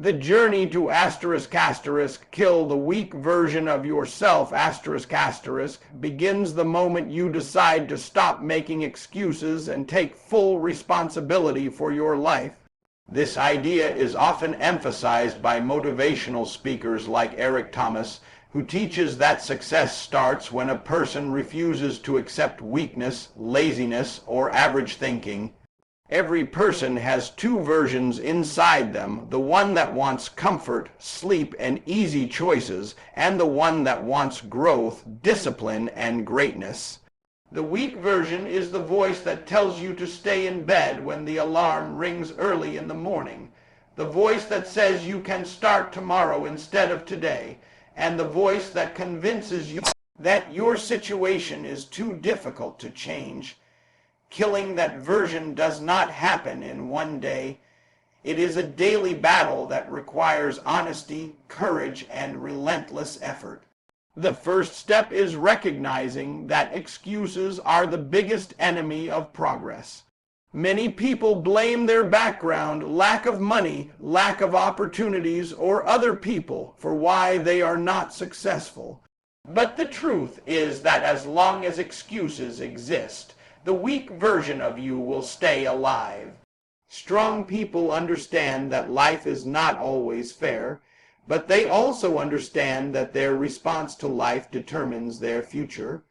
The journey to kill the weak version of yourself begins the moment you decide to stop making excuses and take full responsibility for your life. This idea is often emphasized by motivational speakers like Eric Thomas, who teaches that success starts when a person refuses to accept weakness, laziness, or average thinking. Every person has two versions inside them, the one that wants comfort, sleep, and easy choices, and the one that wants growth, discipline, and greatness. The weak version is the voice that tells you to stay in bed when the alarm rings early in the morning, the voice that says you can start tomorrow instead of today, and the voice that convinces you that your situation is too difficult to change. Killing that version does not happen in one day. It is a daily battle that requires honesty, courage, and relentless effort. The first step is recognizing that excuses are the biggest enemy of progress. Many people blame their background, lack of money, lack of opportunities, or other people for why they are not successful. But the truth is that as long as excuses exist, the weak version of you will stay alive. Strong people understand that life is not always fair, but they also understand that their response to life determines their future.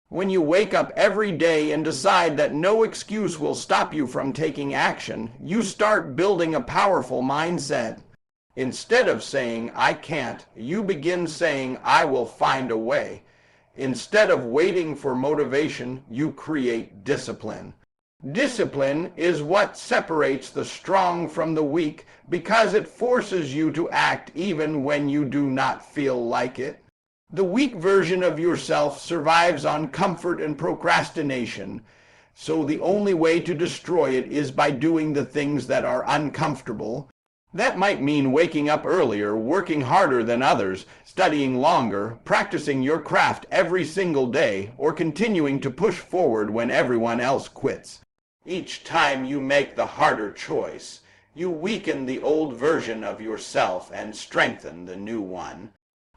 When you wake up every day and decide that no excuse will stop you from taking action, you start building a powerful mindset. Instead of saying, "I can't," you begin saying, "I will find a way." Instead of waiting for motivation, you create discipline. Discipline is what separates the strong from the weak because it forces you to act even when you do not feel like it. The weak version of yourself survives on comfort and procrastination, so the only way to destroy it is by doing the things that are uncomfortable. That might mean waking up earlier, working harder than others, studying longer, practicing your craft every single day, or continuing to push forward when everyone else quits. Each time you make the harder choice, you weaken the old version of yourself and strengthen the new one.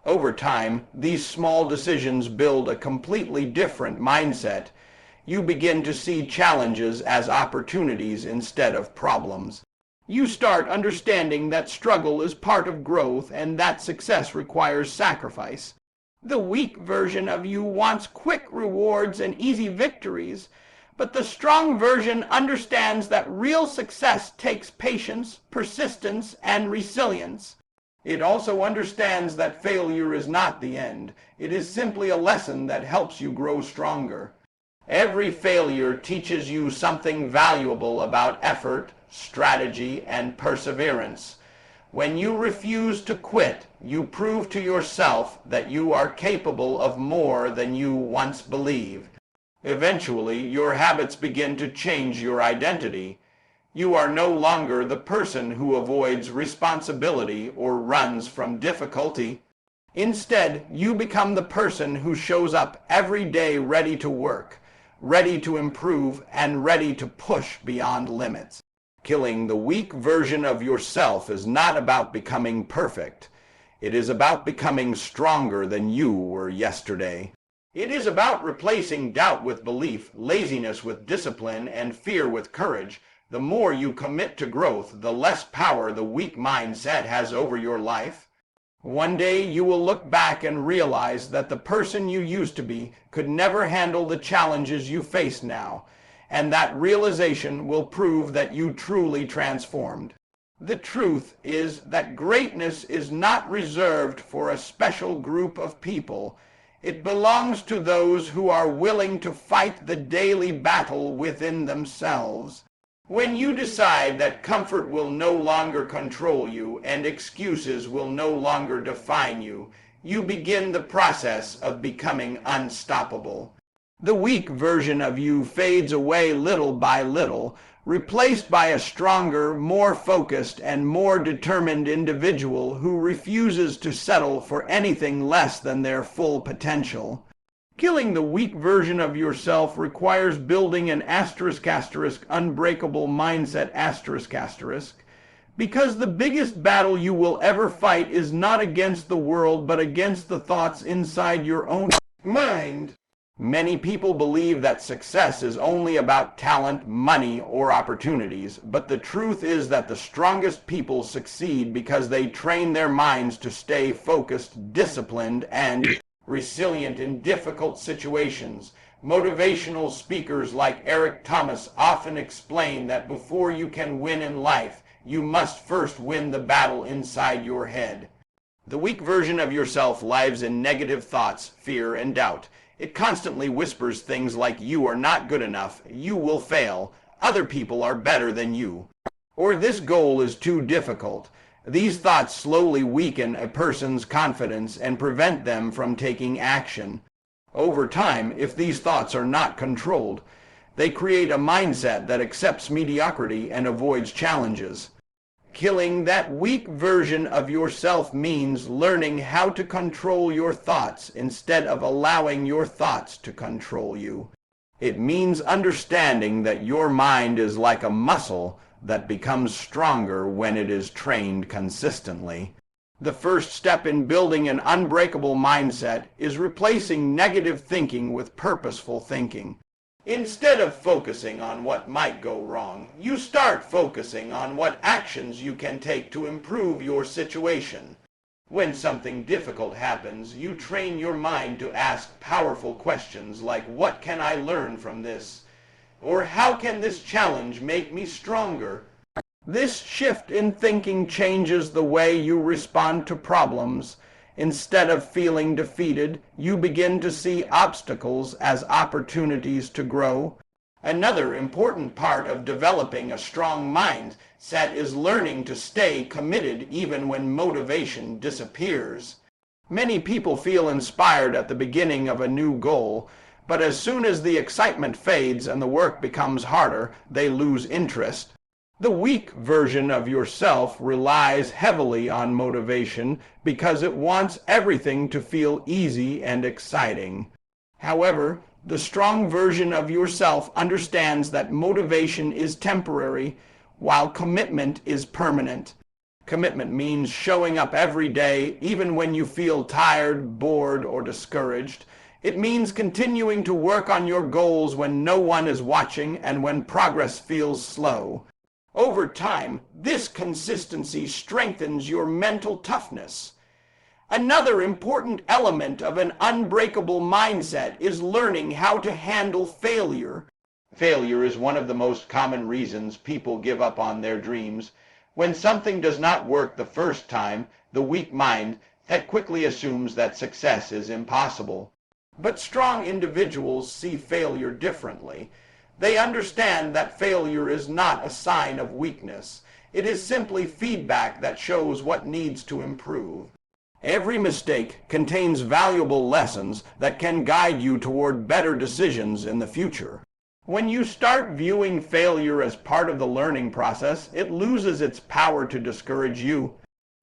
Over time, these small decisions build a completely different mindset. You begin to see challenges as opportunities instead of problems. You start understanding that struggle is part of growth and that success requires sacrifice. The weak version of you wants quick rewards and easy victories, but the strong version understands that real success takes patience, persistence, and resilience. It also understands that failure is not the end. It is simply a lesson that helps you grow stronger. Every failure teaches you something valuable about effort, strategy, and perseverance. When you refuse to quit, you prove to yourself that you are capable of more than you once believed. Eventually, your habits begin to change your identity. You are no longer the person who avoids responsibility or runs from difficulty. Instead, you become the person who shows up every day ready to work, ready to improve, and ready to push beyond limits. Killing the weak version of yourself is not about becoming perfect. It is about becoming stronger than you were yesterday. It is about replacing doubt with belief, laziness with discipline, and fear with courage. The more you commit to growth, the less power the weak mindset has over your life. One day you will look back and realize that the person you used to be could never handle the challenges you face now, and that realization will prove that you truly transformed. The truth is that greatness is not reserved for a special group of people. It belongs to those who are willing to fight the daily battle within themselves. When you decide that comfort will no longer control you and excuses will no longer define you, you begin the process of becoming unstoppable. The weak version of you fades away little by little, replaced by a stronger, more focused, and more determined individual who refuses to settle for anything less than their full potential. Killing the weak version of yourself requires building an **** unbreakable mindset ***. Because the biggest battle you will ever fight is not against the world, but against the thoughts inside your own mind. Many people believe that success is only about talent, money, or opportunities, but the truth is that the strongest people succeed because they train their minds to stay focused, disciplined, and resilient in difficult situations. Motivational speakers like Eric Thomas often explain that before you can win in life, you must first win the battle inside your head. The weak version of yourself lives in negative thoughts, fear, and doubt. It constantly whispers things like you are not good enough, you will fail, other people are better than you, or this goal is too difficult. These thoughts slowly weaken a person's confidence and prevent them from taking action. Over time, if these thoughts are not controlled, they create a mindset that accepts mediocrity and avoids challenges. Killing that weak version of yourself means learning how to control your thoughts instead of allowing your thoughts to control you. It means understanding that your mind is like a muscle that becomes stronger when it is trained consistently. The first step in building an unbreakable mindset is replacing negative thinking with purposeful thinking. Instead of focusing on what might go wrong, you start focusing on what actions you can take to improve your situation. When something difficult happens, you train your mind to ask powerful questions like, what can I learn from this? Or how can this challenge make me stronger? This shift in thinking changes the way you respond to problems. Instead of feeling defeated, you begin to see obstacles as opportunities to grow. Another important part of developing a strong mindset is learning to stay committed even when motivation disappears. Many people feel inspired at the beginning of a new goal, but as soon as the excitement fades and the work becomes harder, they lose interest. The weak version of yourself relies heavily on motivation because it wants everything to feel easy and exciting. However, the strong version of yourself understands that motivation is temporary, while commitment is permanent. Commitment means showing up every day, even when you feel tired, bored, or discouraged. It means continuing to work on your goals when no one is watching and when progress feels slow. Over time, this consistency strengthens your mental toughness. Another important element of an unbreakable mindset is learning how to handle failure. Failure is one of the most common reasons people give up on their dreams. When something does not work the first time, the weak mind that quickly assumes that success is impossible. But strong individuals see failure differently. They understand that failure is not a sign of weakness. It is simply feedback that shows what needs to improve. Every mistake contains valuable lessons that can guide you toward better decisions in the future. When you start viewing failure as part of the learning process, it loses its power to discourage you.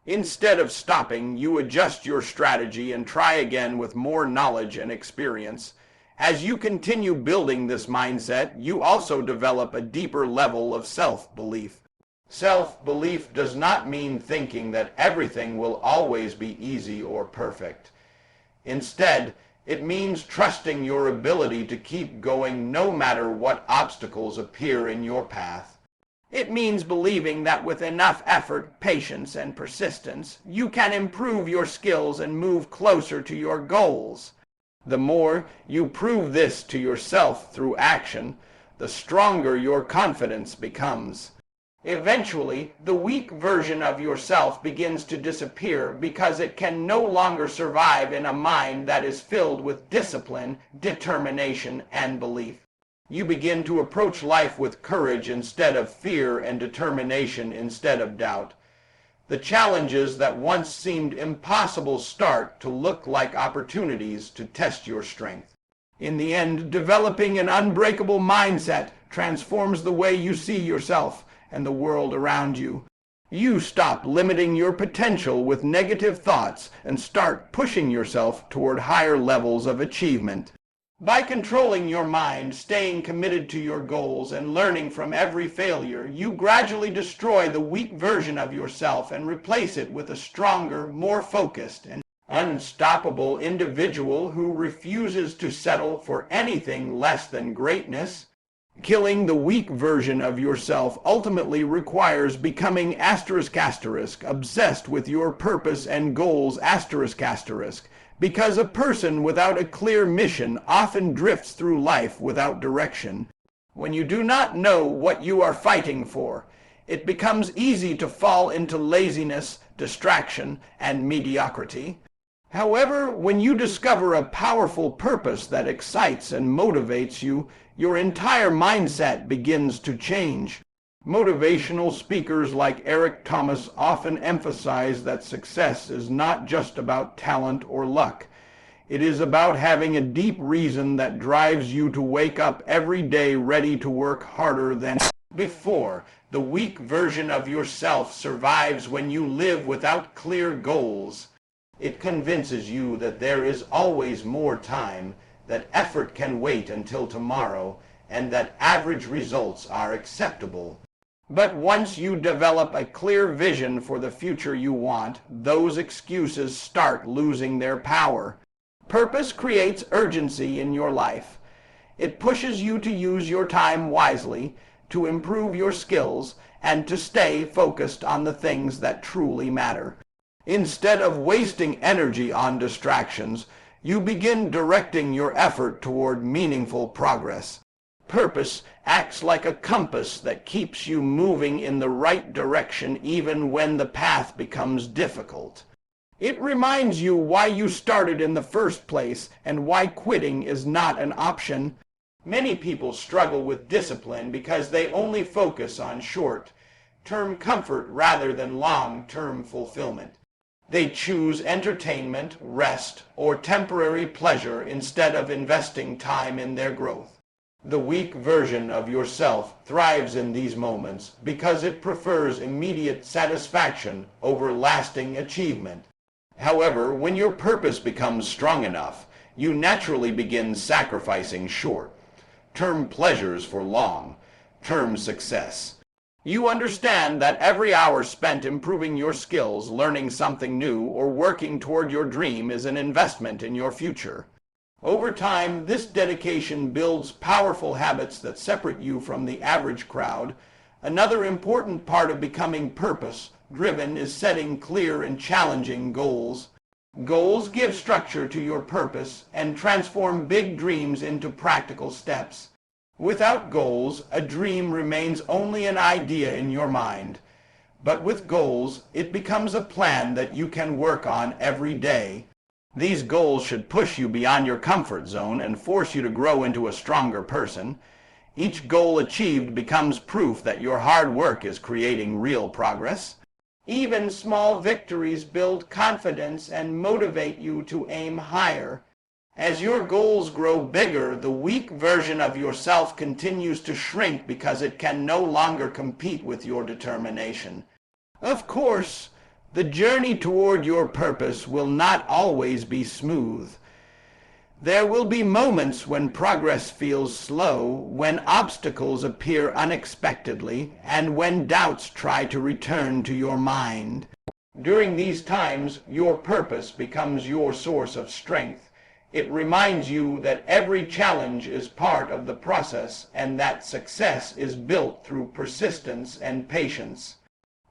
Instead of stopping, you adjust your strategy and try again with more knowledge and experience. As you continue building this mindset, you also develop a deeper level of self-belief. Self-belief does not mean thinking that everything will always be easy or perfect. Instead, it means trusting your ability to keep going no matter what obstacles appear in your path. It means believing that with enough effort, patience, and persistence, you can improve your skills and move closer to your goals. The more you prove this to yourself through action, the stronger your confidence becomes. Eventually, the weak version of yourself begins to disappear because it can no longer survive in a mind that is filled with discipline, determination, and belief. You begin to approach life with courage instead of fear and determination instead of doubt. The challenges that once seemed impossible start to look like opportunities to test your strength. In the end, developing an unbreakable mindset transforms the way you see yourself and the world around you. You stop limiting your potential with negative thoughts and start pushing yourself toward higher levels of achievement. By controlling your mind, staying committed to your goals, and learning from every failure, you gradually destroy the weak version of yourself and replace it with a stronger, more focused, and unstoppable individual who refuses to settle for anything less than greatness. Killing the weak version of yourself ultimately requires becoming obsessed with your purpose and goals because a person without a clear mission often drifts through life without direction. When you do not know what you are fighting for, it becomes easy to fall into laziness, distraction, and mediocrity. However, when you discover a powerful purpose that excites and motivates you, your entire mindset begins to change. Motivational speakers like Eric Thomas often emphasize that success is not just about talent or luck. It is about having a deep reason that drives you to wake up every day ready to work harder than before. The weak version of yourself survives when you live without clear goals. It convinces you that there is always more time, that effort can wait until tomorrow, and that average results are acceptable. But once you develop a clear vision for the future you want, those excuses start losing their power. Purpose creates urgency in your life. It pushes you to use your time wisely, to improve your skills, and to stay focused on the things that truly matter. Instead of wasting energy on distractions, you begin directing your effort toward meaningful progress. Purpose acts like a compass that keeps you moving in the right direction even when the path becomes difficult. It reminds you why you started in the first place and why quitting is not an option. Many people struggle with discipline because they only focus on short-term comfort rather than long-term fulfillment. They choose entertainment, rest, or temporary pleasure instead of investing time in their growth. The weak version of yourself thrives in these moments because it prefers immediate satisfaction over lasting achievement. However, when your purpose becomes strong enough, you naturally begin sacrificing short-term pleasures for long-term success. You understand that every hour spent improving your skills, learning something new, or working toward your dream is an investment in your future. Over time, this dedication builds powerful habits that separate you from the average crowd. Another important part of becoming purpose-driven is setting clear and challenging goals. Goals give structure to your purpose and transform big dreams into practical steps. Without goals, a dream remains only an idea in your mind. But with goals, it becomes a plan that you can work on every day. These goals should push you beyond your comfort zone and force you to grow into a stronger person. Each goal achieved becomes proof that your hard work is creating real progress. Even small victories build confidence and motivate you to aim higher. As your goals grow bigger, the weak version of yourself continues to shrink because it can no longer compete with your determination. Of course, the journey toward your purpose will not always be smooth. There will be moments when progress feels slow, when obstacles appear unexpectedly, and when doubts try to return to your mind. During these times, your purpose becomes your source of strength. It reminds you that every challenge is part of the process and that success is built through persistence and patience.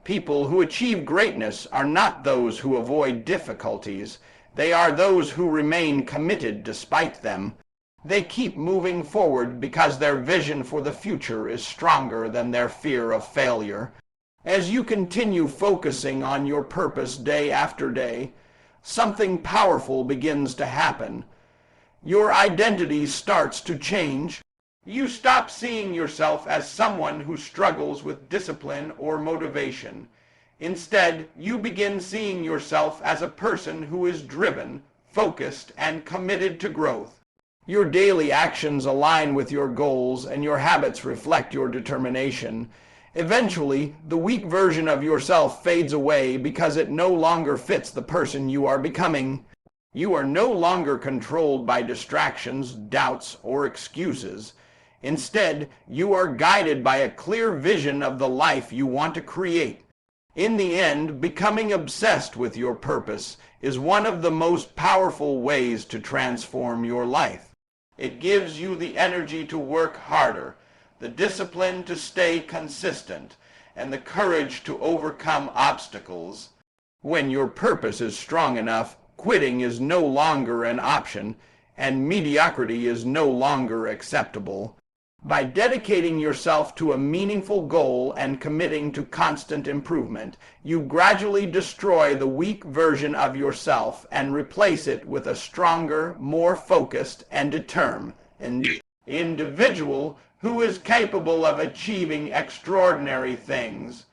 People who achieve greatness are not those who avoid difficulties. They are those who remain committed despite them. They keep moving forward because their vision for the future is stronger than their fear of failure. As you continue focusing on your purpose day after day, something powerful begins to happen. Your identity starts to change. You stop seeing yourself as someone who struggles with discipline or motivation. Instead, you begin seeing yourself as a person who is driven, focused, and committed to growth. Your daily actions align with your goals, and your habits reflect your determination. Eventually, the weak version of yourself fades away because it no longer fits the person you are becoming. You are no longer controlled by distractions, doubts, or excuses. Instead, you are guided by a clear vision of the life you want to create. In the end, becoming obsessed with your purpose is one of the most powerful ways to transform your life. It gives you the energy to work harder, the discipline to stay consistent, and the courage to overcome obstacles. When your purpose is strong enough, quitting is no longer an option, and mediocrity is no longer acceptable. By dedicating yourself to a meaningful goal and committing to constant improvement, you gradually destroy the weak version of yourself and replace it with a stronger, more focused, and determined individual who is capable of achieving extraordinary things.